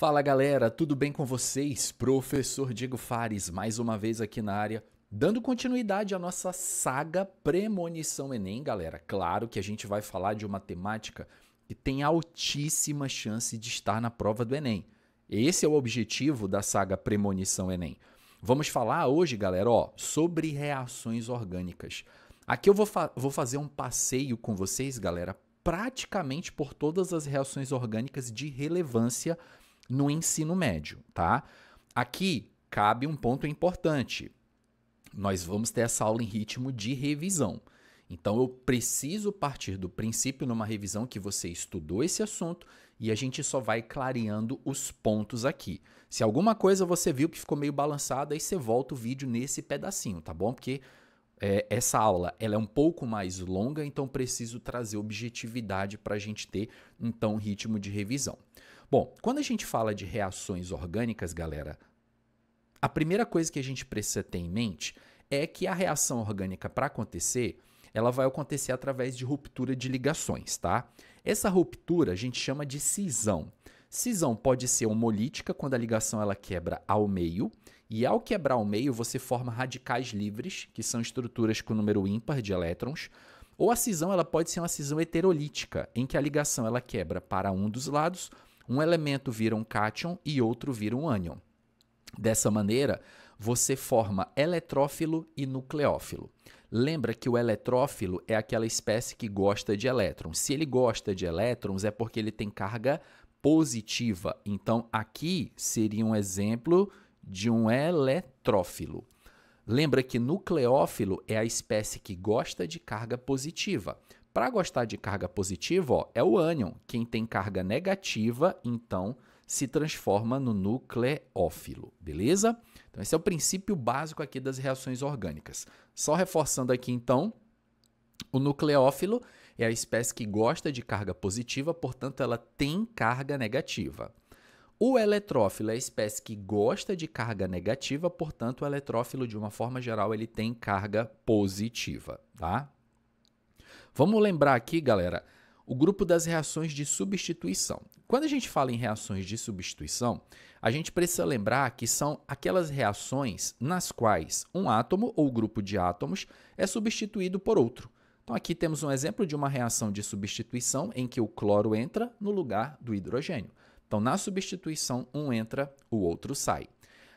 Fala galera, tudo bem com vocês? Professor Diego Fares, mais uma vez aqui na área, dando continuidade à nossa saga Premonição Enem, galera. Claro que a gente vai falar de uma temática que tem altíssima chance de estar na prova do Enem. Esse é o objetivo da saga Premonição Enem. Vamos falar hoje, galera, sobre reações orgânicas. Aqui eu vou fazer um passeio com vocês, galera, praticamente por todas as reações orgânicas de relevância no ensino médio, tá? Aqui cabe um ponto importante. Nós vamos ter essa aula em ritmo de revisão. Então eu preciso partir do princípio numa revisão que você estudou esse assunto e a gente só vai clareando os pontos aqui. Se alguma coisa você viu que ficou meio balançada, aí você volta o vídeo nesse pedacinho, tá bom? Porque essa aula ela é um pouco mais longa, então preciso trazer objetividade para a gente ter, então, ritmo de revisão. Bom, quando a gente fala de reações orgânicas, galera, a primeira coisa que a gente precisa ter em mente é que a reação orgânica, para acontecer, ela vai acontecer através de ruptura de ligações, tá? Essa ruptura a gente chama de cisão. Cisão pode ser homolítica, quando a ligação ela quebra ao meio, e ao quebrar ao meio você forma radicais livres, que são estruturas com número ímpar de elétrons, ou a cisão ela pode ser uma cisão heterolítica, em que a ligação ela quebra para um dos lados, um elemento vira um cátion e outro vira um ânion. Dessa maneira, você forma eletrófilo e nucleófilo. Lembra que o eletrófilo é aquela espécie que gosta de elétrons. Se ele gosta de elétrons, é porque ele tem carga positiva. Então, aqui seria um exemplo de um eletrófilo. Lembra que nucleófilo é a espécie que gosta de carga positiva. Para gostar de carga positiva, é o ânion. Quem tem carga negativa, então, se transforma no nucleófilo, beleza? Então, esse é o princípio básico aqui das reações orgânicas. Só reforçando aqui, então, o nucleófilo é a espécie que gosta de carga positiva, portanto, ela tem carga negativa. O eletrófilo é a espécie que gosta de carga negativa, portanto, o eletrófilo, de uma forma geral, ele tem carga positiva, tá? Vamos lembrar aqui, galera, o grupo das reações de substituição. Quando a gente fala em reações de substituição, a gente precisa lembrar que são aquelas reações nas quais um átomo ou grupo de átomos é substituído por outro. Então, aqui temos um exemplo de uma reação de substituição em que o cloro entra no lugar do hidrogênio. Então, na substituição, um entra, o outro sai.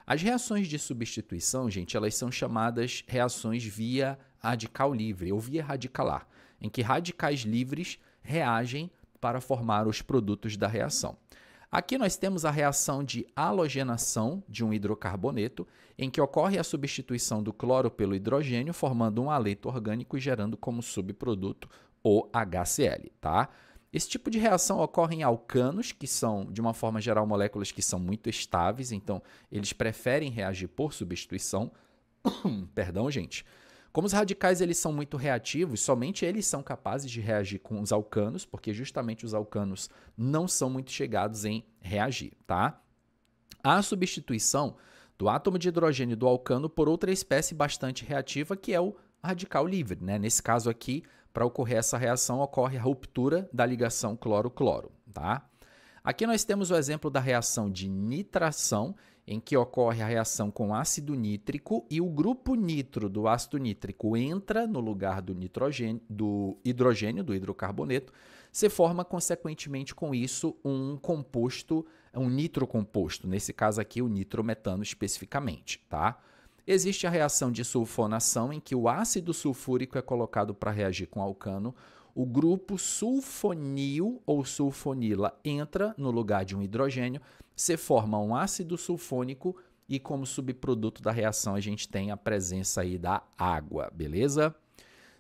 As reações de substituição, gente, elas são chamadas reações via radical livre ou via radicalar, em que radicais livres reagem para formar os produtos da reação. Aqui nós temos a reação de halogenação de um hidrocarboneto, em que ocorre a substituição do cloro pelo hidrogênio, formando um haleto orgânico e gerando como subproduto o HCl, tá? Esse tipo de reação ocorre em alcanos, que são, de uma forma geral, moléculas que são muito estáveis, então eles preferem reagir por substituição. Perdão, gente. Como os radicais eles são muito reativos, somente eles são capazes de reagir com os alcanos, porque justamente os alcanos não são muito chegados em reagir, tá? A substituição do átomo de hidrogênio do alcano por outra espécie bastante reativa, que é o radical livre, né? Nesse caso aqui, para ocorrer essa reação, ocorre a ruptura da ligação cloro-cloro, tá? Aqui nós temos o exemplo da reação de nitração, em que ocorre a reação com ácido nítrico e o grupo nitro do ácido nítrico entra no lugar do hidrogênio, do hidrocarboneto, se forma, consequentemente, com isso, um composto, um nitrocomposto, nesse caso aqui o nitrometano especificamente, tá? Existe a reação de sulfonação, em que o ácido sulfúrico é colocado para reagir com alcano, o grupo sulfonil ou sulfonila entra no lugar de um hidrogênio, se forma um ácido sulfônico e como subproduto da reação a gente tem a presença aí da água, beleza?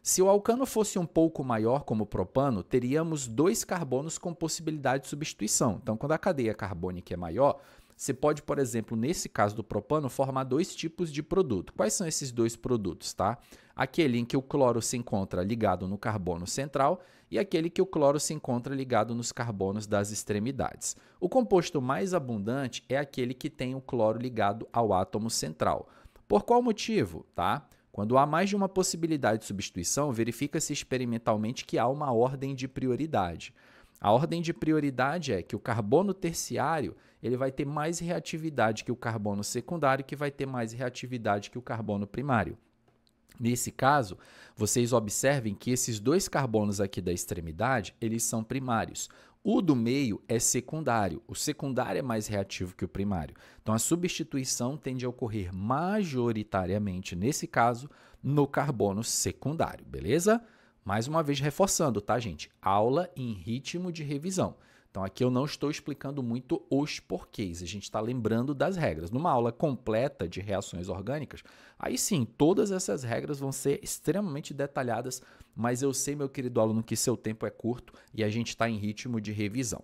Se o alcano fosse um pouco maior, como o propano, teríamos 2 carbonos com possibilidade de substituição. Então, quando a cadeia carbônica é maior, você pode, por exemplo, nesse caso do propano, formar 2 tipos de produto. Quais são esses 2 produtos, tá? Aquele em que o cloro se encontra ligado no carbono central e aquele que o cloro se encontra ligado nos carbonos das extremidades. O composto mais abundante é aquele que tem o cloro ligado ao átomo central. Por qual motivo, tá? Quando há mais de uma possibilidade de substituição, verifica-se experimentalmente que há uma ordem de prioridade. A ordem de prioridade é que o carbono terciário ele vai ter mais reatividade que o carbono secundário, que vai ter mais reatividade que o carbono primário. Nesse caso, vocês observem que esses dois carbonos aqui da extremidade, eles são primários. O do meio é secundário. O secundário é mais reativo que o primário. Então, a substituição tende a ocorrer majoritariamente, nesse caso, no carbono secundário, beleza? Mais uma vez reforçando, tá, gente? Aula em ritmo de revisão. Então, aqui eu não estou explicando muito os porquês, a gente está lembrando das regras. Numa aula completa de reações orgânicas, aí sim, todas essas regras vão ser extremamente detalhadas, mas eu sei, meu querido aluno, que seu tempo é curto e a gente está em ritmo de revisão.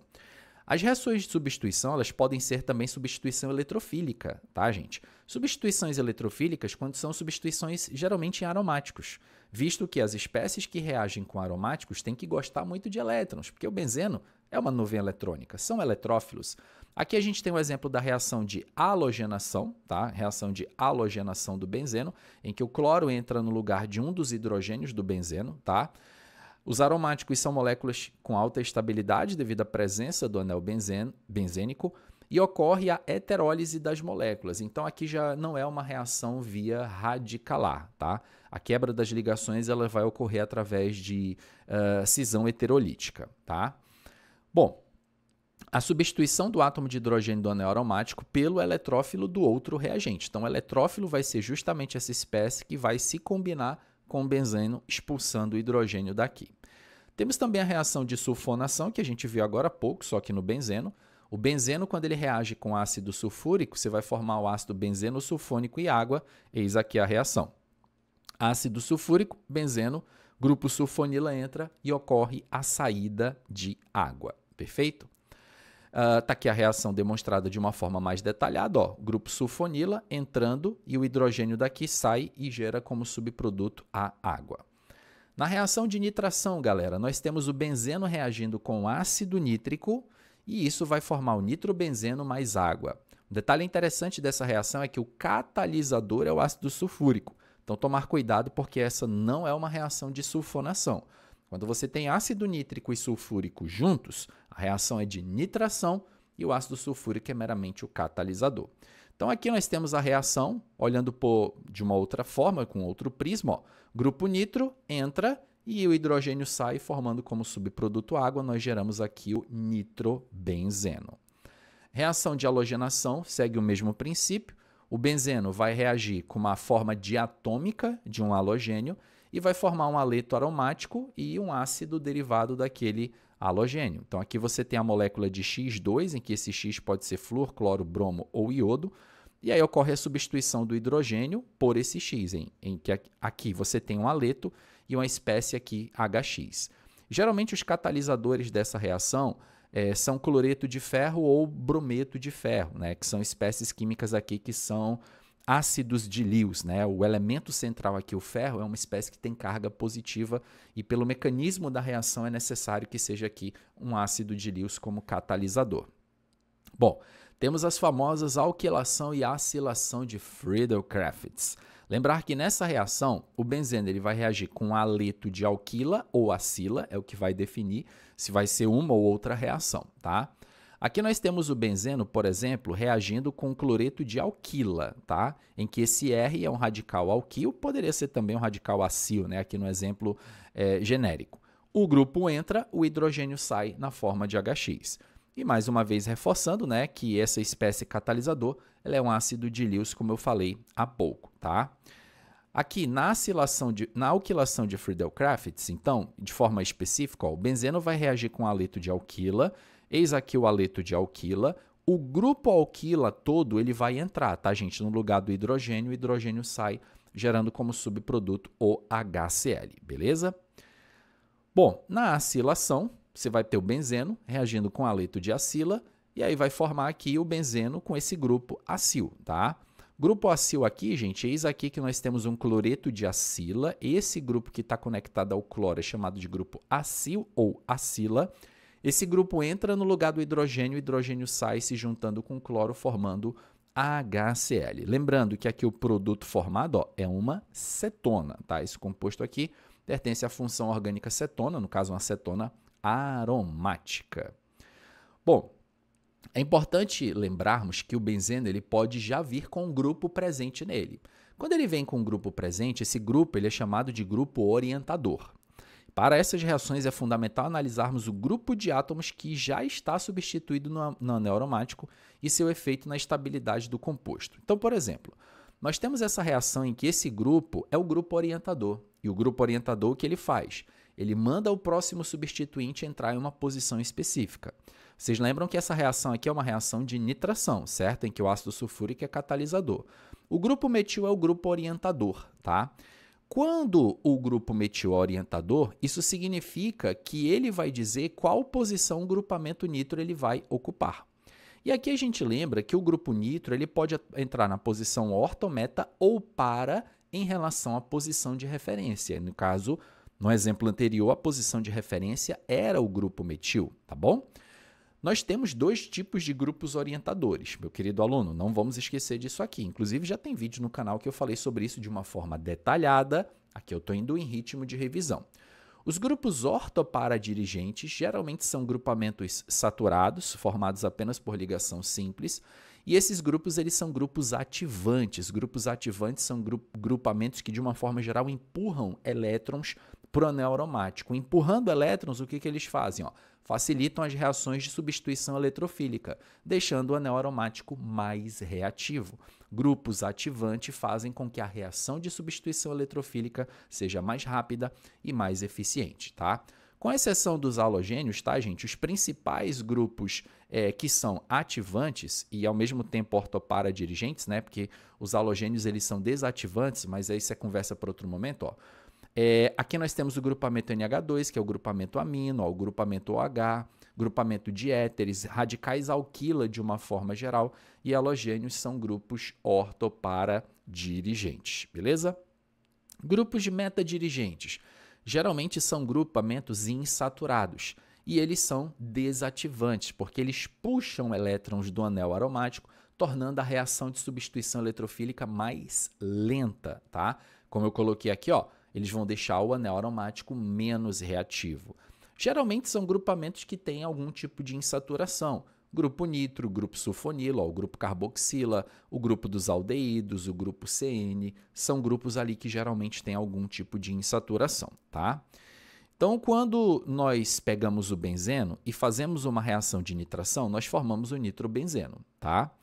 As reações de substituição, elas podem ser também substituição eletrofílica, tá, gente? Substituições eletrofílicas quando são substituições geralmente em aromáticos, visto que as espécies que reagem com aromáticos têm que gostar muito de elétrons, porque o benzeno é uma nuvem eletrônica, são eletrófilos. Aqui a gente tem o exemplo da reação de halogenação, tá? Reação de halogenação do benzeno, em que o cloro entra no lugar de um dos hidrogênios do benzeno, tá? Os aromáticos são moléculas com alta estabilidade devido à presença do anel benzênico e ocorre a heterólise das moléculas. Então, aqui já não é uma reação via radicalar, tá? A quebra das ligações ela vai ocorrer através de cisão heterolítica, tá? Bom, a substituição do átomo de hidrogênio do anel aromático pelo eletrófilo do outro reagente. Então, o eletrófilo vai ser justamente essa espécie que vai se combinar com o benzeno, expulsando o hidrogênio daqui. Temos também a reação de sulfonação, que a gente viu agora há pouco, só que no benzeno. O benzeno, quando ele reage com ácido sulfúrico, você vai formar o ácido benzeno sulfônico e água. Eis aqui a reação. Ácido sulfúrico, benzeno, grupo sulfonila entra e ocorre a saída de água. Perfeito? Está aqui a reação demonstrada de uma forma mais detalhada. Ó, grupo sulfonila entrando e o hidrogênio daqui sai e gera como subproduto a água. Na reação de nitração, galera, nós temos o benzeno reagindo com ácido nítrico e isso vai formar o nitrobenzeno mais água. Um detalhe interessante dessa reação é que o catalisador é o ácido sulfúrico. Então, tomar cuidado porque essa não é uma reação de sulfonação. Quando você tem ácido nítrico e sulfúrico juntos, a reação é de nitração e o ácido sulfúrico é meramente o catalisador. Então, aqui nós temos a reação, olhando de uma outra forma, com outro prisma. Ó. Grupo nitro entra e o hidrogênio sai, formando como subproduto água, nós geramos aqui o nitrobenzeno. Reação de halogenação segue o mesmo princípio. O benzeno vai reagir com uma forma diatômica de um halogênio e vai formar um haleto aromático e um ácido derivado daquele halogênio. Então, aqui você tem a molécula de X2, em que esse X pode ser flúor, cloro, bromo ou iodo, e aí ocorre a substituição do hidrogênio por esse X, em que aqui você tem um haleto e uma espécie aqui HX. Geralmente, os catalisadores dessa reação são cloreto de ferro ou brometo de ferro, né, que são espécies químicas aqui que são ácidos de Lewis, né? O elemento central aqui, o ferro, é uma espécie que tem carga positiva e pelo mecanismo da reação é necessário que seja aqui um ácido de Lewis como catalisador. Bom, temos as famosas alquilação e acilação de Friedel-Crafts. Lembrar que nessa reação, o benzeno ele vai reagir com um haleto de alquila ou acila, é o que vai definir se vai ser uma ou outra reação, tá? Aqui nós temos o benzeno, por exemplo, reagindo com cloreto de alquila, tá? Em que esse R é um radical alquil, poderia ser também um radical acil, né? Aqui no exemplo genérico. O grupo entra, o hidrogênio sai na forma de HX. E mais uma vez reforçando, né, que essa espécie catalisador ela é um ácido de Lewis, como eu falei há pouco, tá? Aqui na alquilação de Friedel-Crafts, então, de forma específica, ó, o benzeno vai reagir com haleto de alquila. Eis aqui o haleto de alquila. O grupo alquila todo ele vai entrar, tá, gente? No lugar do hidrogênio, o hidrogênio sai, gerando como subproduto o HCl, beleza? Bom, na acilação, você vai ter o benzeno reagindo com haleto de acila, e aí vai formar aqui o benzeno com esse grupo acil, tá? Grupo acil aqui, gente, eis aqui que nós temos um cloreto de acila. Esse grupo que está conectado ao cloro é chamado de grupo acil ou acila. Esse grupo entra no lugar do hidrogênio, o hidrogênio sai se juntando com o cloro, formando HCl. Lembrando que aqui o produto formado ó, é uma cetona, tá? Esse composto aqui pertence à função orgânica cetona, no caso uma cetona aromática. Bom, É importante lembrarmos que o benzeno ele pode já vir com um grupo presente nele. Quando ele vem com um grupo presente, esse grupo ele é chamado de grupo orientador. Para essas reações é fundamental analisarmos o grupo de átomos que já está substituído no anel aromático e seu efeito na estabilidade do composto. Então, por exemplo, nós temos essa reação em que esse grupo é o grupo orientador. E o grupo orientador, o que ele faz? Ele manda o próximo substituinte entrar em uma posição específica. Vocês lembram que essa reação aqui é uma reação de nitração, certo? Em que o ácido sulfúrico é catalisador. O grupo metil é o grupo orientador, tá? Quando o grupo metil é orientador, isso significa que ele vai dizer qual posição o grupamento nitro ele vai ocupar. E aqui a gente lembra que o grupo nitro ele pode entrar na posição orto, meta ou para em relação à posição de referência. No caso, no exemplo anterior, a posição de referência era o grupo metil, tá bom? Nós temos dois tipos de grupos orientadores, meu querido aluno, não vamos esquecer disso aqui. Inclusive, já tem vídeo no canal que eu falei sobre isso de uma forma detalhada. Aqui eu estou indo em ritmo de revisão. Os grupos ortoparadirigentes geralmente são grupamentos saturados, formados apenas por ligação simples, e esses grupos eles são grupos ativantes. Grupos ativantes são grupamentos que, de uma forma geral, empurram elétrons para o anel aromático. Empurrando elétrons, o que eles fazem? Facilitam as reações de substituição eletrofílica, deixando o anel aromático mais reativo. Grupos ativantes fazem com que a reação de substituição eletrofílica seja mais rápida e mais eficiente, tá? Com exceção dos halogênios, tá, gente? Os principais grupos que são ativantes e, ao mesmo tempo, ortoparadirigentes, né? Porque os halogênios, eles são desativantes, mas aí isso é conversa para outro momento, ó. Aqui nós temos o grupamento NH2, que é o grupamento amino, o grupamento OH, grupamento de éteres, radicais alquila de uma forma geral, e halogênios são grupos ortoparadirigentes, beleza? Grupos de metadirigentes geralmente são grupamentos insaturados e eles são desativantes, porque eles puxam elétrons do anel aromático, tornando a reação de substituição eletrofílica mais lenta, tá? Como eu coloquei aqui, ó, eles vão deixar o anel aromático menos reativo. Geralmente são grupamentos que têm algum tipo de insaturação. Grupo nitro, grupo sulfonilo, o grupo carboxila, o grupo dos aldeídos, o grupo CN, são grupos ali que geralmente têm algum tipo de insaturação, tá? Então, quando nós pegamos o benzeno e fazemos uma reação de nitração, nós formamos o nitrobenzeno, tá?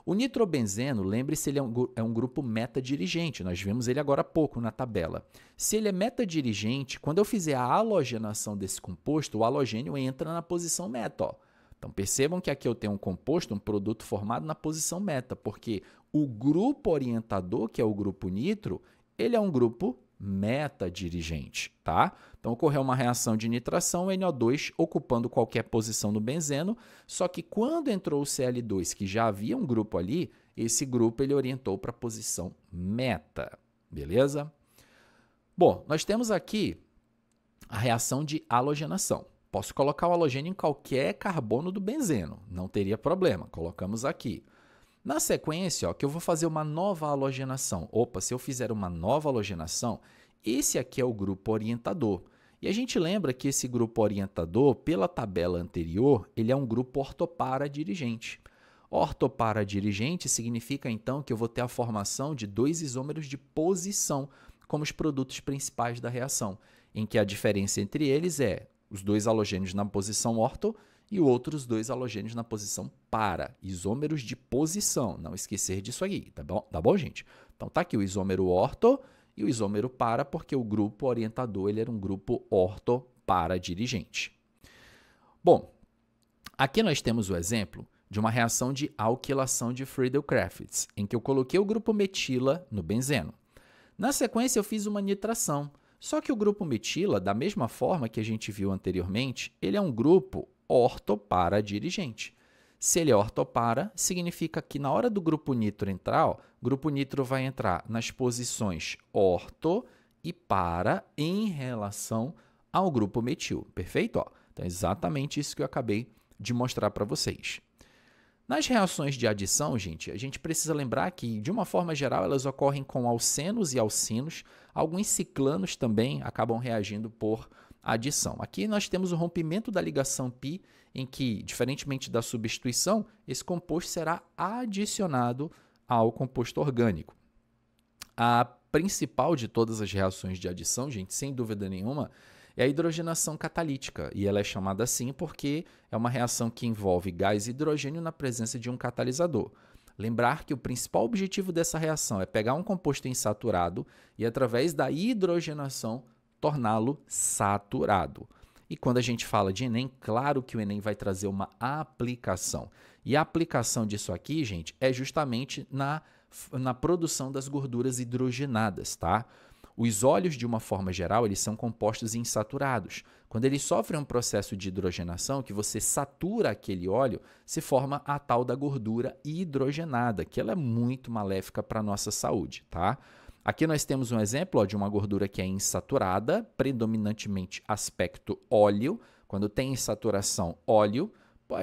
O nitrobenzeno, lembre-se, ele é um grupo metadirigente, nós vimos ele agora há pouco na tabela. Se ele é metadirigente, quando eu fizer a halogenação desse composto, o halogênio entra na posição meta, ó. Então, percebam que aqui eu tenho um composto, um produto formado na posição meta, porque o grupo orientador, que é o grupo nitro, ele é um grupo metadirigente, tá? Então, ocorreu uma reação de nitração, NO2 ocupando qualquer posição no benzeno, só que quando entrou o Cl2, que já havia um grupo ali, esse grupo ele orientou para a posição meta, beleza? Bom, nós temos aqui a reação de halogenação. Posso colocar o halogênio em qualquer carbono do benzeno, não teria problema, colocamos aqui. Na sequência, ó, que eu vou fazer uma nova halogenação. Opa, se eu fizer uma nova halogenação, esse aqui é o grupo orientador. E a gente lembra que esse grupo orientador, pela tabela anterior, ele é um grupo ortoparadirigente. Ortoparadirigente significa, então, que eu vou ter a formação de dois isômeros de posição como os produtos principais da reação, em que a diferença entre eles é os dois halogênios na posição orto e outros dois halogênios na posição para, isômeros de posição, não esquecer disso aqui, tá bom, gente? Então tá aqui o isômero orto e o isômero para, porque o grupo orientador ele era um grupo ortoparadirigente. Bom, aqui nós temos o exemplo de uma reação de alquilação de Friedel-Crafts, em que eu coloquei o grupo metila no benzeno. Na sequência eu fiz uma nitração, só que o grupo metila, da mesma forma que a gente viu anteriormente, ele é um grupo ortoparadirigente. Se ele é ortopara, significa que na hora do grupo nitro entrar, ó, o grupo nitro vai entrar nas posições orto e para em relação ao grupo metil, perfeito? Ó, então é exatamente isso que eu acabei de mostrar para vocês. Nas reações de adição, gente, a gente precisa lembrar que, de uma forma geral, elas ocorrem com alcenos e alcinos. Alguns ciclanos também acabam reagindo por adição. Aqui nós temos o rompimento da ligação π, em que, diferentemente da substituição, esse composto será adicionado ao composto orgânico. A principal de todas as reações de adição, gente, sem dúvida nenhuma, é a hidrogenação catalítica, e ela é chamada assim porque é uma reação que envolve gás hidrogênio na presença de um catalisador. Lembrar que o principal objetivo dessa reação é pegar um composto insaturado e, através da hidrogenação, torná-lo saturado. E quando a gente fala de Enem, claro que o Enem vai trazer uma aplicação. E a aplicação disso aqui, gente, é justamente na produção das gorduras hidrogenadas, tá? Os óleos, de uma forma geral, eles são compostos insaturados. Quando eles sofrem um processo de hidrogenação, que você satura aquele óleo, se forma a tal da gordura hidrogenada, que ela é muito maléfica para a nossa saúde, tá? Aqui nós temos um exemplo de uma gordura que é insaturada, predominantemente aspecto óleo. Quando tem insaturação óleo,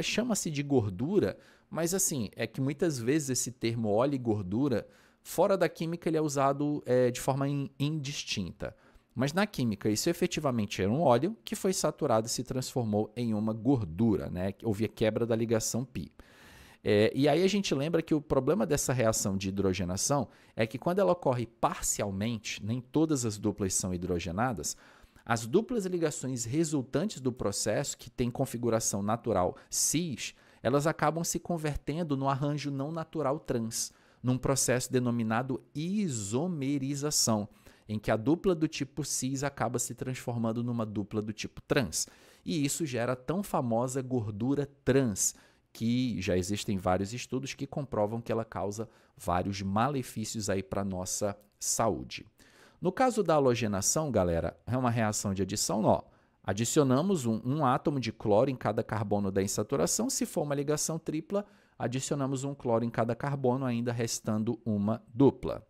chama-se de gordura, mas assim, é que muitas vezes esse termo óleo e gordura, fora da química, ele é usado de forma indistinta. Mas na química, isso efetivamente era um óleo que foi saturado e se transformou em uma gordura, né? Houve a quebra da ligação π. E aí a gente lembra que o problema dessa reação de hidrogenação é que quando ela ocorre parcialmente, nem todas as duplas são hidrogenadas, as duplas ligações resultantes do processo, que tem configuração natural cis, elas acabam se convertendo no arranjo não natural trans, num processo denominado isomerização, em que a dupla do tipo cis acaba se transformando numa dupla do tipo trans. E isso gera a tão famosa gordura trans, que já existem vários estudos que comprovam que ela causa vários malefícios aí para a nossa saúde. No caso da halogenação, galera, é uma reação de adição, ó. Adicionamos um átomo de cloro em cada carbono da insaturação. Se for uma ligação tripla, adicionamos um cloro em cada carbono, ainda restando uma dupla.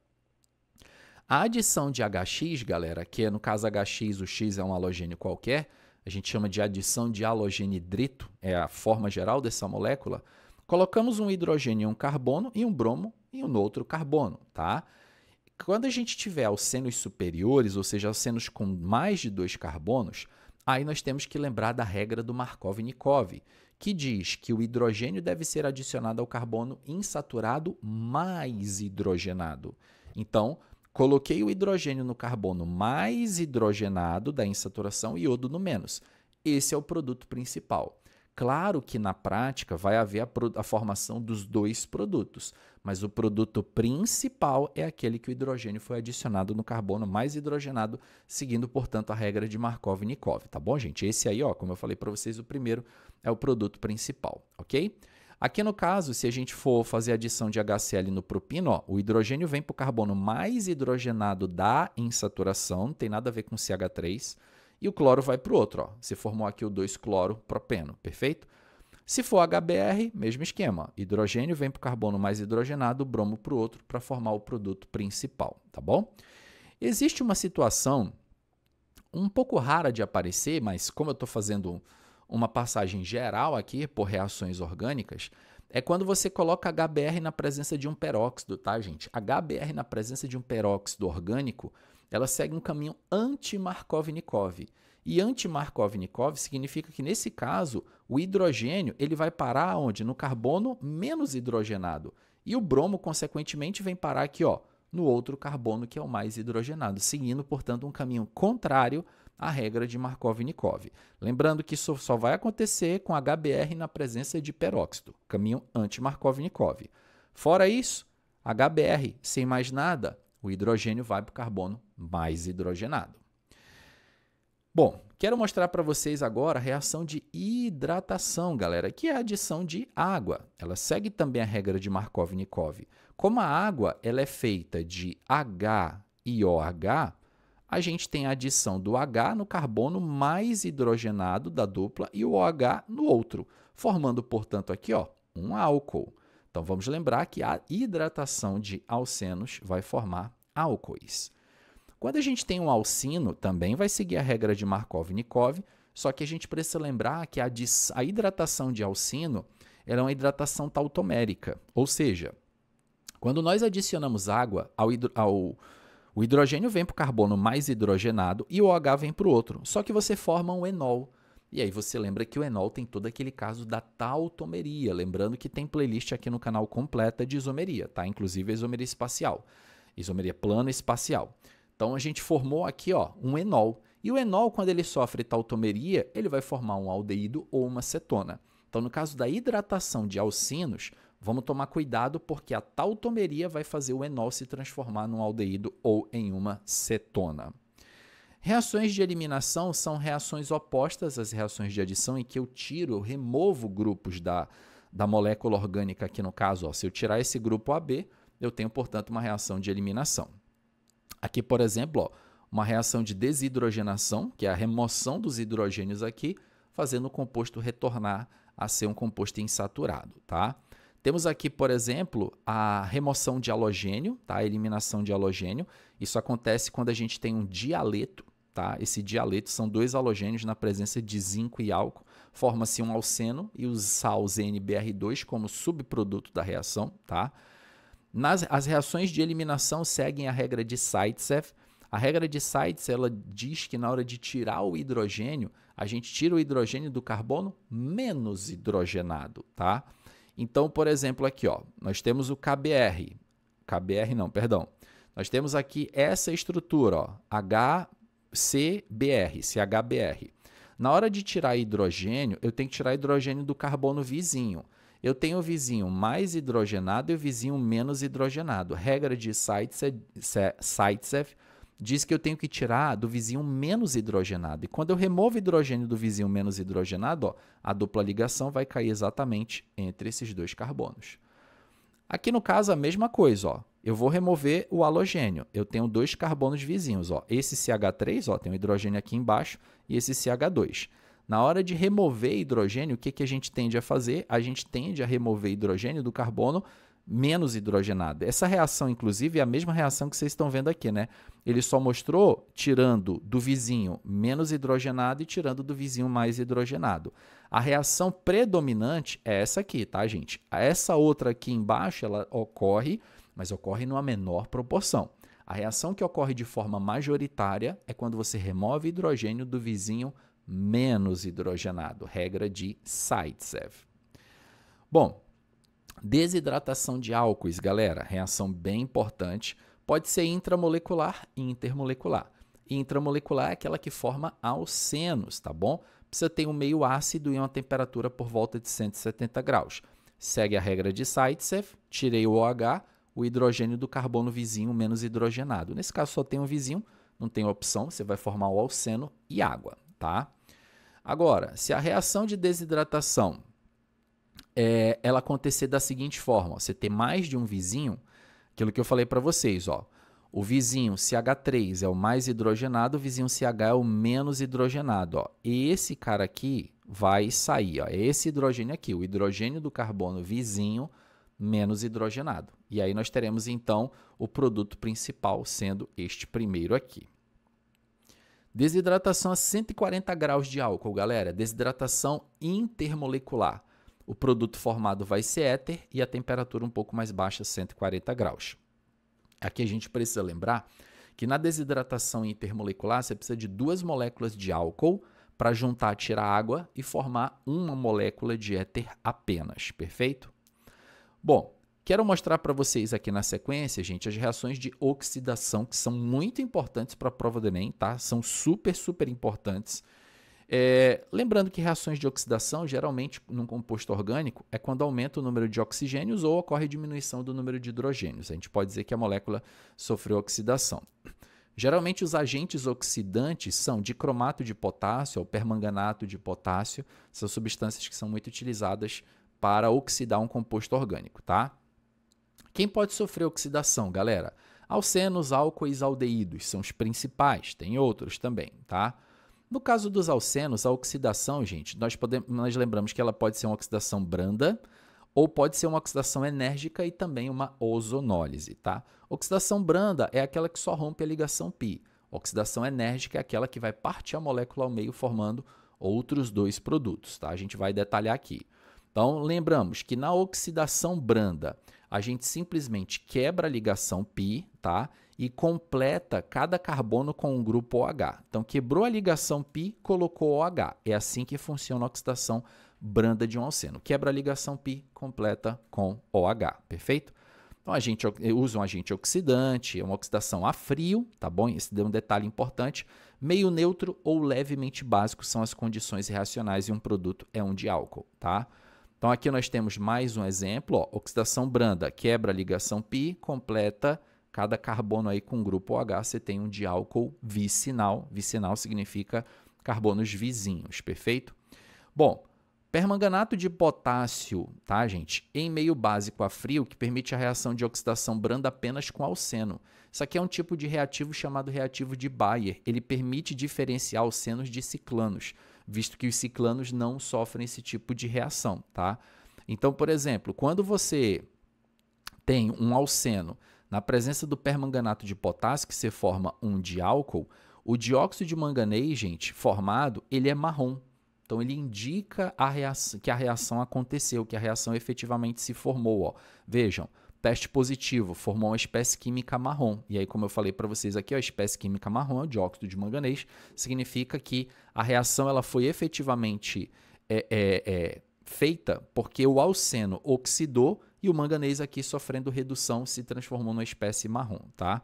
A adição de HX, galera, que é no caso HX, o X é um halogênio qualquer, a gente chama de adição de halogenidrito, é a forma geral dessa molécula. Colocamos um hidrogênio em um carbono e um bromo em um outro carbono, tá? Quando a gente tiver alcenos superiores, ou seja, alcenos com mais de 2 carbonos, aí nós temos que lembrar da regra do Markov-Nikov, que diz que o hidrogênio deve ser adicionado ao carbono insaturado mais hidrogenado. Então, coloquei o hidrogênio no carbono mais hidrogenado da insaturação e iodo no menos. Esse é o produto principal. Claro que na prática vai haver a formação dos dois produtos, mas o produto principal é aquele que o hidrogênio foi adicionado no carbono mais hidrogenado, seguindo, portanto, a regra de Markov-Nikov, tá bom, gente? Esse aí, ó, como eu falei para vocês, o primeiro é o produto principal, ok? Aqui no caso, se a gente for fazer adição de HCl no propino, ó, o hidrogênio vem para o carbono mais hidrogenado da insaturação, não tem nada a ver com CH3, e o cloro vai para o outro. Ó. Se formou aqui o 2-cloro-propeno, perfeito? Se for HBr, mesmo esquema. Hidrogênio vem para o carbono mais hidrogenado, bromo para o outro, para formar o produto principal, tá bom? Existe uma situação um pouco rara de aparecer, mas como eu estou fazendo uma passagem geral aqui por reações orgânicas, é quando você coloca HBr na presença de um peróxido, tá, gente? HBr na presença de um peróxido orgânico, ela segue um caminho anti-Markov-Nikov. E anti-Markov-Nikov significa que, nesse caso, o hidrogênio ele vai parar onde? No carbono menos hidrogenado. E o bromo, consequentemente, vem parar aqui, ó, no outro carbono, que é o mais hidrogenado, seguindo, portanto, um caminho contrário à regra de Markov-Nikov. Lembrando que isso só vai acontecer com HBr na presença de peróxido, caminho anti-Markov-Nikov. Fora isso, HBr, sem mais nada, o hidrogênio vai para o carbono mais hidrogenado. Bom, quero mostrar para vocês agora a reação de hidratação, galera, que é a adição de água. Ela segue também a regra de Markov-Nikov. Como a água ela é feita de H e OH, a gente tem a adição do H no carbono mais hidrogenado da dupla e o OH no outro, formando, portanto, aqui ó, um álcool. Então, vamos lembrar que a hidratação de alcenos vai formar álcoois. Quando a gente tem um alcino, também vai seguir a regra de Markov-Nikov, só que a gente precisa lembrar que a hidratação de alcino ela é uma hidratação tautomérica, ou seja, quando nós adicionamos água, o O hidrogênio vem para o carbono mais hidrogenado e o OH vem para o outro. Só que você forma um enol. E aí você lembra que o enol tem todo aquele caso da tautomeria. Lembrando que tem playlist aqui no canal completa de isomeria, tá? Inclusive a isomeria espacial. Isomeria plano espacial. Então a gente formou aqui, ó, um enol. E o enol, quando ele sofre tautomeria, ele vai formar um aldeído ou uma cetona. Então, no caso da hidratação de alcinos, vamos tomar cuidado porque a tautomeria vai fazer o enol se transformar num aldeído ou em uma cetona. Reações de eliminação são reações opostas às reações de adição em que eu removo grupos da molécula orgânica aqui no caso. Ó, se eu tirar esse grupo AB, eu tenho, portanto, uma reação de eliminação. Aqui, por exemplo, ó, uma reação de desidrogenação, que é a remoção dos hidrogênios aqui, fazendo o composto retornar a ser um composto insaturado, tá? Temos aqui, por exemplo, a remoção de halogênio, tá? A eliminação de halogênio. Isso acontece quando a gente tem um dialeto, tá? Esse dialeto são dois halogênios na presença de zinco e álcool. Forma-se um alceno e o sal ZnBr2 como subproduto da reação, tá? As reações de eliminação seguem a regra de Zaitsev. A regra de Zaitsev, ela diz que na hora de tirar o hidrogênio, a gente tira o hidrogênio do carbono menos hidrogenado, tá? Então, por exemplo, aqui, ó, nós temos o KBr. Nós temos aqui essa estrutura, ó, HCBr, CHBr. Na hora de tirar hidrogênio, eu tenho que tirar hidrogênio do carbono vizinho. Eu tenho o vizinho mais hidrogenado e o vizinho menos hidrogenado. Regra de Zaitsev diz que eu tenho que tirar do vizinho menos hidrogenado. E quando eu removo hidrogênio do vizinho menos hidrogenado, ó, a dupla ligação vai cair exatamente entre esses dois carbonos. Aqui no caso a mesma coisa, ó. Eu vou remover o halogênio. Eu tenho dois carbonos vizinhos, ó. Esse CH3, ó, tem um hidrogênio aqui embaixo, e esse CH2. Na hora de remover hidrogênio, o que a gente tende a fazer? A gente tende a remover hidrogênio do carbono menos hidrogenado. Essa reação, inclusive, é a mesma reação que vocês estão vendo aqui, né? Ele só mostrou tirando do vizinho menos hidrogenado e tirando do vizinho mais hidrogenado. A reação predominante é essa aqui, tá, gente? Essa outra aqui embaixo, ela ocorre, mas ocorre numa menor proporção. A reação que ocorre de forma majoritária é quando você remove hidrogênio do vizinho menos hidrogenado. Regra de Zaitsev. Bom, desidratação de álcoois, galera, reação bem importante, pode ser intramolecular e intermolecular. Intramolecular é aquela que forma alcenos, tá bom? Precisa ter um meio ácido e uma temperatura por volta de 170 graus. Segue a regra de Zaitsev, tirei o OH, o hidrogênio do carbono vizinho menos hidrogenado. Nesse caso só tem um vizinho, não tem opção, você vai formar o alceno e água, tá? Agora, se a reação de desidratação ela acontecer da seguinte forma, ó, você ter mais de um vizinho, aquilo que eu falei para vocês, ó, o vizinho CH3 é o mais hidrogenado, o vizinho CH é o menos hidrogenado. Ó. E esse cara aqui vai sair, ó, esse hidrogênio aqui, o hidrogênio do carbono vizinho menos hidrogenado. E aí nós teremos, então, o produto principal sendo este primeiro aqui. Desidratação a 140 graus de álcool, galera. Desidratação intermolecular. O produto formado vai ser éter e a temperatura um pouco mais baixa, 140 graus. Aqui a gente precisa lembrar que na desidratação intermolecular você precisa de duas moléculas de álcool para juntar, tirar água e formar uma molécula de éter apenas, perfeito? Bom, quero mostrar para vocês aqui na sequência, gente, as reações de oxidação que são muito importantes para a prova do Enem, tá? São super importantes. Lembrando que reações de oxidação, geralmente, num composto orgânico, é quando aumenta o número de oxigênios ou ocorre diminuição do número de hidrogênios. A gente pode dizer que a molécula sofreu oxidação. Geralmente, os agentes oxidantes são dicromato de potássio ou permanganato de potássio. São substâncias que são muito utilizadas para oxidar um composto orgânico, tá? Quem pode sofrer oxidação, galera? Alcenos, álcoois, aldeídos são os principais. Tem outros também, tá? No caso dos alcenos, a oxidação, gente, nós lembramos que ela pode ser uma oxidação branda ou pode ser uma oxidação enérgica e também uma ozonólise, tá? Oxidação branda é aquela que só rompe a ligação π. Oxidação enérgica é aquela que vai partir a molécula ao meio formando outros dois produtos, tá? A gente vai detalhar aqui. Então, lembramos que na oxidação branda, A gente simplesmente quebra a ligação π, tá? E completa cada carbono com um grupo OH. Então, quebrou a ligação π, colocou OH. É assim que funciona a oxidação branda de um alceno. Quebra a ligação π, completa com OH, perfeito? Então, a gente usa um agente oxidante, uma oxidação a frio, tá bom? Esse é um detalhe importante. Meio neutro ou levemente básico são as condições reacionais e um produto é um diálcool, tá? Então, aqui nós temos mais um exemplo, ó, oxidação branda, quebra a ligação π, completa cada carbono aí com grupo OH, você tem um diálcool vicinal. Vicinal significa carbonos vizinhos, perfeito? Bom, permanganato de potássio, tá, gente? Em meio básico a frio, que permite a reação de oxidação branda apenas com alceno. Isso aqui é um tipo de reativo chamado reativo de Bayer. Ele permite diferenciar alcenos de ciclanos, visto que os ciclanos não sofrem esse tipo de reação, tá? Então, por exemplo, quando você tem um alceno na presença do permanganato de potássio, que se forma um diálcool, o dióxido de manganês, gente, formado, ele é marrom. Então, ele indica que a reação aconteceu, que a reação efetivamente se formou. Ó. Vejam, teste positivo, formou uma espécie química marrom. E aí, como eu falei para vocês aqui, ó, a espécie química marrom, o dióxido de manganês, significa que a reação ela foi efetivamente feita porque o alceno oxidou e o manganês aqui, sofrendo redução, se transformou numa espécie marrom. Tá?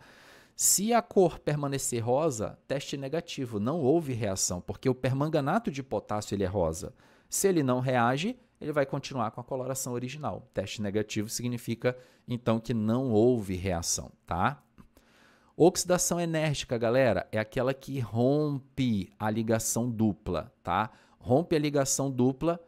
Se a cor permanecer rosa, teste negativo, não houve reação, porque o permanganato de potássio ele é rosa. Se ele não reage, ele vai continuar com a coloração original. Teste negativo significa, então, que não houve reação, tá? Oxidação enérgica, galera, é aquela que rompe a ligação dupla, tá? Rompe a ligação dupla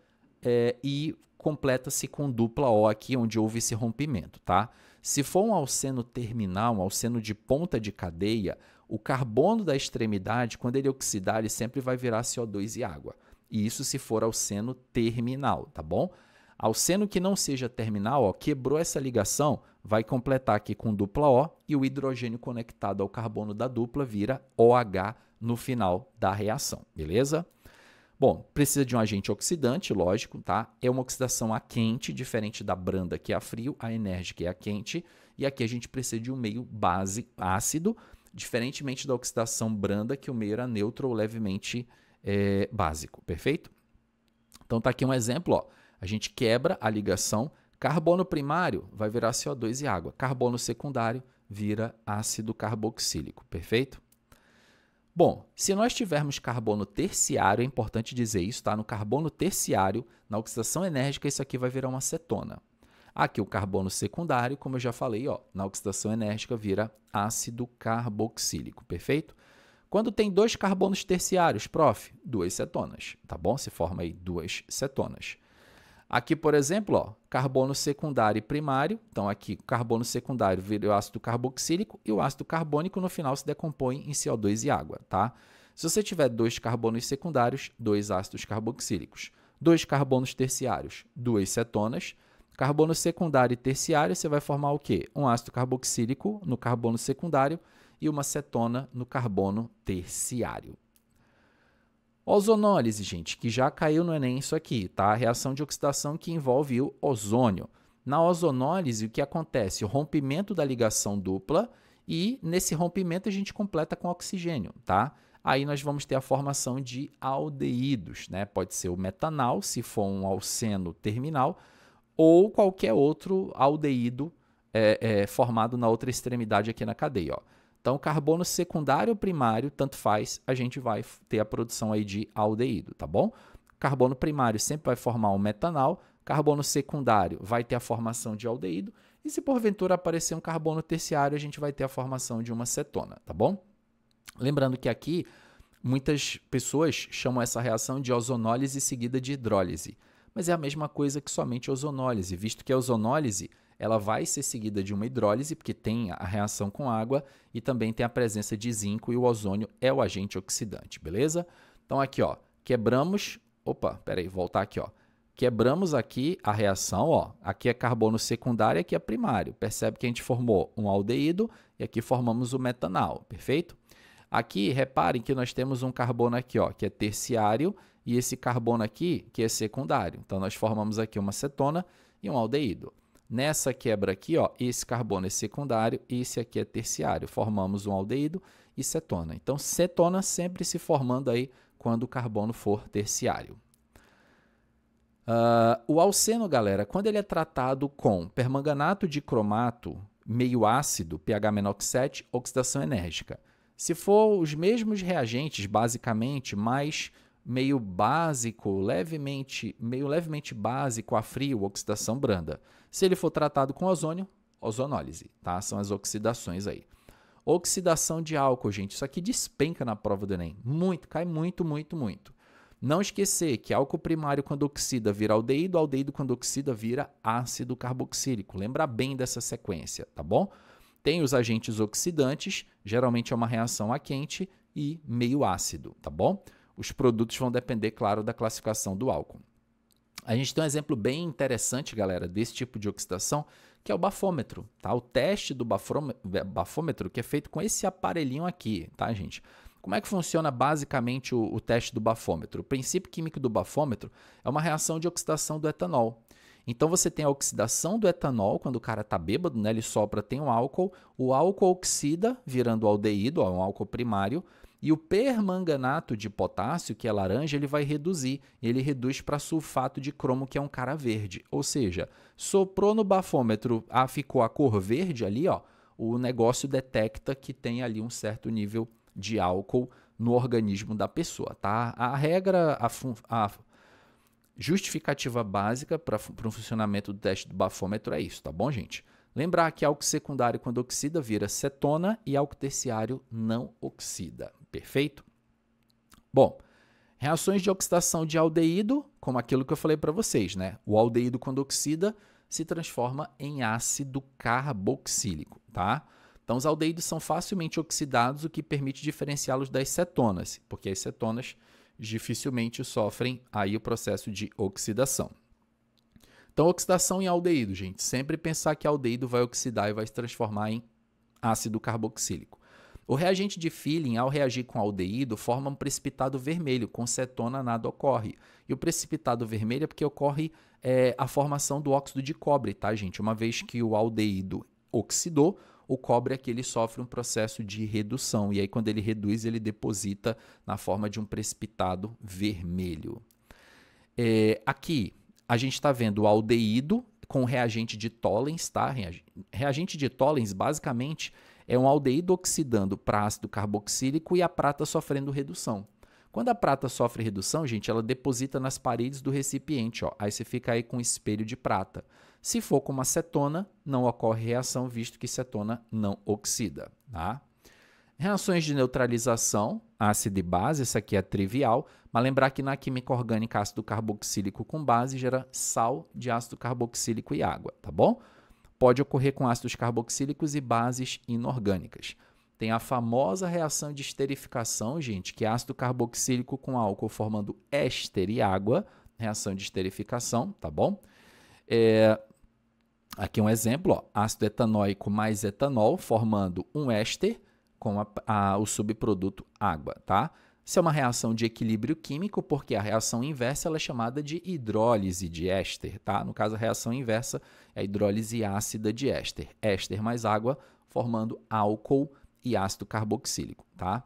e completa-se com dupla O aqui, onde houve esse rompimento, tá? Se for um alceno terminal, um alceno de ponta de cadeia, o carbono da extremidade, quando ele oxidar, ele sempre vai virar CO2 e água. E isso se for alceno terminal, tá bom? Alceno que não seja terminal, ó, quebrou essa ligação, vai completar aqui com dupla O e o hidrogênio conectado ao carbono da dupla vira OH no final da reação, beleza? Bom, precisa de um agente oxidante, lógico, tá? É uma oxidação a quente, diferente da branda, que é a frio, a enérgica é a quente, e aqui a gente precisa de um meio base ácido, diferentemente da oxidação branda, que o meio era neutro ou levemente básico, perfeito? Então tá aqui um exemplo, ó. A gente quebra a ligação, carbono primário vai virar CO2 e água, carbono secundário vira ácido carboxílico, perfeito? Bom, se nós tivermos carbono terciário, é importante dizer isso, tá? No carbono terciário, na oxidação enérgica, isso aqui vai virar uma acetona. Aqui o carbono secundário, como eu já falei, ó, na oxidação enérgica vira ácido carboxílico, perfeito? Quando tem dois carbonos terciários, prof, duas cetonas, tá bom? Se forma aí duas cetonas. Aqui, por exemplo, ó, carbono secundário e primário. Então, aqui, carbono secundário vira o ácido carboxílico e o ácido carbônico, no final, se decompõe em CO2 e água, tá? Se você tiver dois carbonos secundários, dois ácidos carboxílicos. Dois carbonos terciários, duas cetonas. Carbono secundário e terciário, você vai formar o quê? Um ácido carboxílico no carbono secundário e uma cetona no carbono terciário. Ozonólise, gente, que já caiu no Enem isso aqui, tá? A reação de oxidação que envolve o ozônio. Na ozonólise, o que acontece? O rompimento da ligação dupla e, nesse rompimento, a gente completa com oxigênio, tá? Aí nós vamos ter a formação de aldeídos, né? Pode ser o metanal, se for um alceno terminal, ou qualquer outro aldeído formado na outra extremidade aqui na cadeia, ó. Então, carbono secundário ou primário, tanto faz, a gente vai ter a produção aí de aldeído, tá bom? Carbono primário sempre vai formar um metanal, carbono secundário vai ter a formação de aldeído, e se porventura aparecer um carbono terciário, a gente vai ter a formação de uma cetona, tá bom? Lembrando que aqui, muitas pessoas chamam essa reação de ozonólise seguida de hidrólise, mas é a mesma coisa que somente ozonólise, visto que a ozonólise ela vai ser seguida de uma hidrólise, porque tem a reação com água e também tem a presença de zinco e o ozônio é o agente oxidante, beleza? Então aqui, ó, quebramos, voltar aqui, ó. Quebramos aqui a reação, ó, aqui é carbono secundário, aqui é primário. Percebe que a gente formou um aldeído e aqui formamos o metanal, perfeito? Aqui, reparem que nós temos um carbono aqui, ó, que é terciário e esse carbono aqui, que é secundário. Então nós formamos aqui uma cetona e um aldeído. Nessa quebra aqui, ó, esse carbono é secundário, esse aqui é terciário. Formamos um aldeído e cetona. Então, cetona sempre se formando aí quando o carbono for terciário. O alceno, galera, quando ele é tratado com permanganato de cromato meio ácido, pH menor que 7, oxidação enérgica. Se for os mesmos reagentes, basicamente, mas meio básico, meio levemente básico a frio, oxidação branda. Se ele for tratado com ozônio, ozonólise, tá? São as oxidações aí. Oxidação de álcool, gente, isso aqui despenca na prova do Enem. Muito, cai muito, muito, muito. Não esquecer que álcool primário quando oxida vira aldeído, aldeído quando oxida vira ácido carboxílico. Lembra bem dessa sequência, tá bom? Tem os agentes oxidantes, geralmente é uma reação a quente e meio ácido, tá bom? Os produtos vão depender, claro, da classificação do álcool. A gente tem um exemplo bem interessante, galera, desse tipo de oxidação, que é o bafômetro, tá? O teste do bafômetro que é feito com esse aparelhinho aqui, tá, gente? Como é que funciona basicamente o teste do bafômetro? O princípio químico do bafômetro é uma reação de oxidação do etanol. Então, você tem a oxidação do etanol, quando o cara está bêbado, né, ele sopra, tem um álcool, o álcool oxida, virando aldeído, ó, um álcool primário, e o permanganato de potássio, que é laranja, ele vai reduzir. Ele reduz para sulfato de cromo, que é um cara verde. Ou seja, soprou no bafômetro, ficou a cor verde ali, ó, o negócio detecta que tem ali um certo nível de álcool no organismo da pessoa, tá? A regra, a justificativa básica para o funcionamento do teste do bafômetro é isso, tá bom, gente? Lembrar que álcool secundário, quando oxida, vira cetona e álcool terciário não oxida, perfeito? Bom, reações de oxidação de aldeído, como aquilo que eu falei para vocês, né? O aldeído, quando oxida, se transforma em ácido carboxílico, tá? Então, os aldeídos são facilmente oxidados, o que permite diferenciá-los das cetonas, porque as cetonas dificilmente sofrem aí o processo de oxidação. Então, oxidação em aldeído, gente. Sempre pensar que aldeído vai oxidar e vai se transformar em ácido carboxílico. O reagente de Feeling, ao reagir com aldeído, forma um precipitado vermelho. Com cetona, nada ocorre. E o precipitado vermelho é porque ocorre a formação do óxido de cobre, tá, gente? Uma vez que o aldeído oxidou, o cobre aqui ele sofre um processo de redução. E aí, quando ele reduz, ele deposita na forma de um precipitado vermelho. Aqui, a gente está vendo o aldeído com reagente de Tollens, tá? Reagente de Tollens, basicamente, é um aldeído oxidando para ácido carboxílico e a prata sofrendo redução. Quando a prata sofre redução, gente, ela deposita nas paredes do recipiente, ó. Aí você fica aí com um espelho de prata. Se for com uma cetona, não ocorre reação, visto que cetona não oxida, tá? Reações de neutralização, ácido e base, essa aqui é trivial, mas lembrar que na química orgânica ácido carboxílico com base gera sal de ácido carboxílico e água, tá bom? Pode ocorrer com ácidos carboxílicos e bases inorgânicas. Tem a famosa reação de esterificação, gente, que é ácido carboxílico com álcool formando éster e água, reação de esterificação, tá bom? Aqui um exemplo, ó, ácido etanóico mais etanol formando um éster com o subproduto água, tá? Isso é uma reação de equilíbrio químico, porque a reação inversa ela é chamada de hidrólise de éster, tá? No caso, a reação inversa é a hidrólise ácida de éster. Éster mais água formando álcool e ácido carboxílico, tá?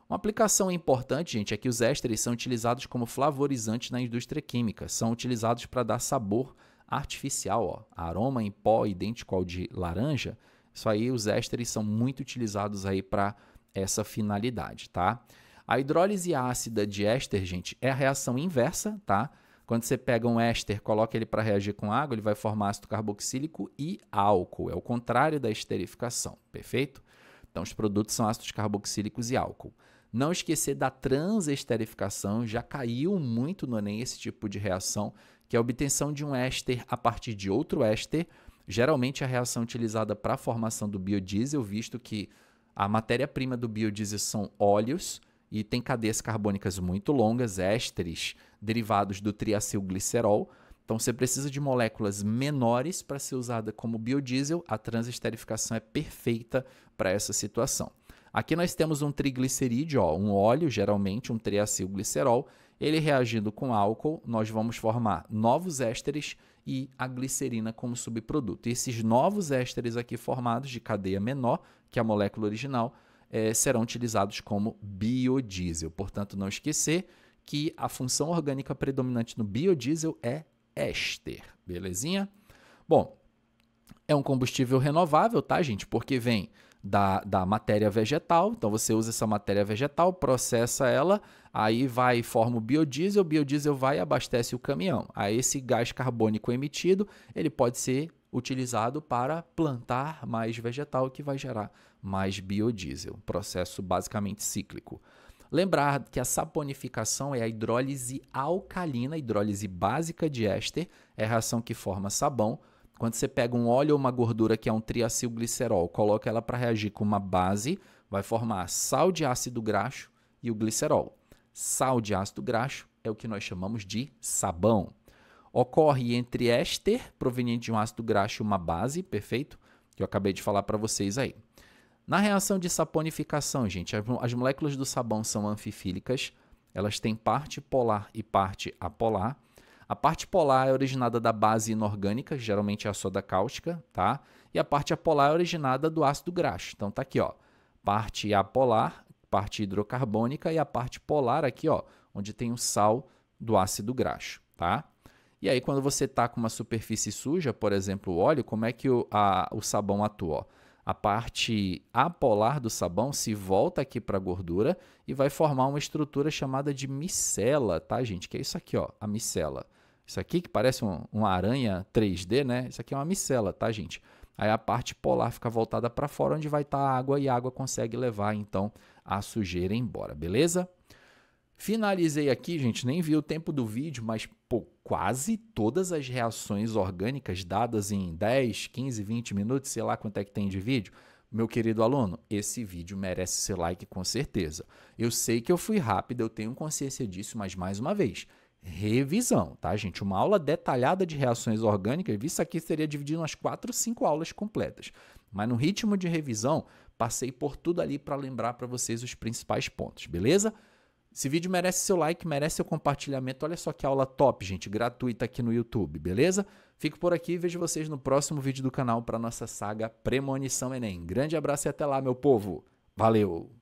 Uma aplicação importante, gente, é que os ésteres são utilizados como flavorizantes na indústria química. São utilizados para dar sabor artificial, ó. Aroma em pó idêntico ao de laranja. Isso aí, os ésteres são muito utilizados aí para essa finalidade, tá? A hidrólise ácida de éster, gente, é a reação inversa, tá? Quando você pega um éster, coloca ele para reagir com água, ele vai formar ácido carboxílico e álcool. É o contrário da esterificação, perfeito? Então, os produtos são ácidos carboxílicos e álcool. Não esquecer da transesterificação, já caiu muito no Enem esse tipo de reação, que é a obtenção de um éster a partir de outro éster. Geralmente, a reação utilizada para a formação do biodiesel, visto que a matéria-prima do biodiesel são óleos, e tem cadeias carbônicas muito longas, ésteres derivados do triacilglicerol. Então, você precisa de moléculas menores para ser usada como biodiesel. A transesterificação é perfeita para essa situação. Aqui nós temos um triglicerídeo, ó, um óleo, geralmente um triacilglicerol. Ele reagindo com álcool, nós vamos formar novos ésteres e a glicerina como subproduto. E esses novos ésteres aqui formados de cadeia menor que a molécula original serão utilizados como biodiesel. Portanto, não esquecer que a função orgânica predominante no biodiesel é éster, belezinha? Bom, é um combustível renovável, tá, gente? Porque vem da matéria vegetal, então você usa essa matéria vegetal, processa ela, aí vai e forma o biodiesel vai e abastece o caminhão. Aí esse gás carbônico emitido, ele pode ser utilizado para plantar mais vegetal, que vai gerar mais biodiesel, processo basicamente cíclico. Lembrar que a saponificação é a hidrólise alcalina, a hidrólise básica de éster, é a reação que forma sabão. Quando você pega um óleo ou uma gordura que é um triacilglicerol, coloca ela para reagir com uma base, vai formar sal de ácido graxo e o glicerol. Sal de ácido graxo é o que nós chamamos de sabão. Ocorre entre éster, proveniente de um ácido graxo, e uma base, perfeito? Que eu acabei de falar para vocês aí. Na reação de saponificação, gente, as moléculas do sabão são anfifílicas, elas têm parte polar e parte apolar. A parte polar é originada da base inorgânica, geralmente é a soda cáustica, tá? E a parte apolar é originada do ácido graxo. Então tá aqui, ó, parte apolar, parte hidrocarbônica e a parte polar aqui, ó, onde tem o sal do ácido graxo, tá? E aí quando você tá com uma superfície suja, por exemplo, o óleo, como é que o sabão atua? Ó? A parte apolar do sabão se volta aqui para a gordura e vai formar uma estrutura chamada de micela, tá, gente? Que é isso aqui, ó, a micela. Isso aqui que parece uma aranha 3D, né? Isso aqui é uma micela, tá, gente? Aí a parte polar fica voltada para fora, onde vai estar a água, e a água consegue levar, então, a sujeira embora, beleza? Finalizei aqui, gente, nem vi o tempo do vídeo, mas pô, quase todas as reações orgânicas dadas em 10, 15, 20 minutos, sei lá quanto é que tem de vídeo. Meu querido aluno, esse vídeo merece ser like com certeza. Eu sei que eu fui rápido, eu tenho consciência disso, mas mais uma vez, revisão, tá, gente? Uma aula detalhada de reações orgânicas, isso aqui seria dividido em umas 4, 5 aulas completas. Mas no ritmo de revisão, passei por tudo ali para lembrar para vocês os principais pontos, beleza? Esse vídeo merece seu like, merece seu compartilhamento. Olha só que aula top, gente, gratuita aqui no YouTube, beleza? Fico por aqui e vejo vocês no próximo vídeo do canal para nossa saga Premonição Enem. Grande abraço e até lá, meu povo. Valeu!